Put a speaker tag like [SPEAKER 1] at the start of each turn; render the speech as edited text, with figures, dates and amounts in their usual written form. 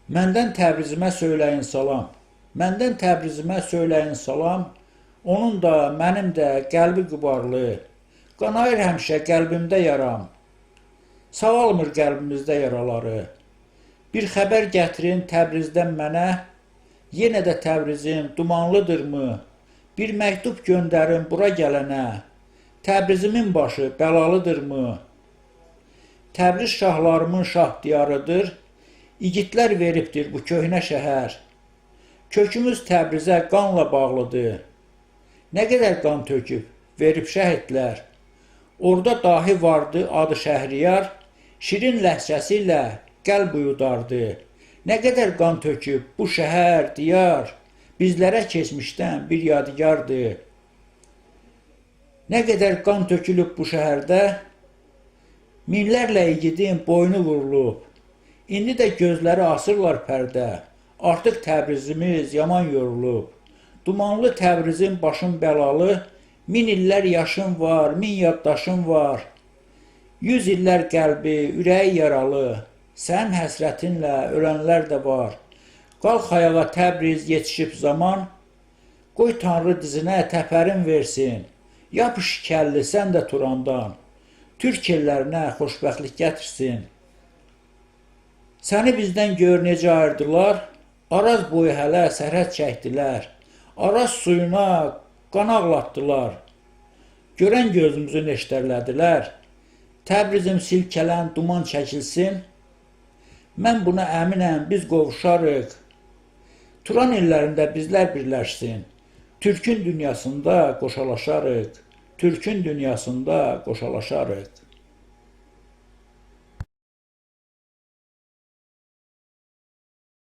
[SPEAKER 1] Məndən Təbrizimə söyləyin salam. Məndən Təbrizimə söyləyin salam. Onun da, mənim də qəlbi qübarlı. Qanayır həmişə qəlbimdə yaram. Sağalmır qəlbimizdə yaraları. Bir xəbər gətirin Təbrizdən mənə. Yenə də Təbrizim dumanlıdırmı? Bir məktub göndərin bura gələnə. Təbrizimin başı bəlalıdırmı? Təbriz şahlarımın şah diyarıdır. İgidlər veribdir bu köhnə şəhər. Kökümüz Təbrizə qanla bağlıdır. Nə qədər qan töküb, verib şəhidlər. Orada dahi vardı adı Şəhriyar, şirin ləhcəsi ilə qəlb uyudardı. Nə qədər qan töküb bu şəhər, diyar, bizlərə keçmişdən bir yadigardır. Nə qədər qan tökülüb bu şəhərdə, minlərlə igidin boynu vurulub. İndi də gözləri asırlar pərdə, artıq Təbrizimiz yaman yorulub. Dumanlı Təbrizin başın bəlalı, 1000 illər yaşın var, 1000 yaddaşın var. 100 illər qəlbi, ürəyi yaralı, sənin həsrətinlə ölənlər də var. Qalx ayağa Təbriz yetişib zaman, qoy Tanrı dizinə təpərin versin. Yapış kəlli sən də Turandan, Türk ellərinə xoşbəxtlik gətirsin. Səni bizdən gör necə ayırdılar, Araz boyu hələ sərhəd çəkdilər, Araz suyuna qan ağlatdılar, görən gözümüzü neştərlədilər, Təbrizim silkələn duman çəkilsin, mən buna əminəm biz qovuşarıq, Turan illərində bizlər birləşsin, Türkün dünyasında qoşalaşarıq, Türkün dünyasında qoşalaşarıq.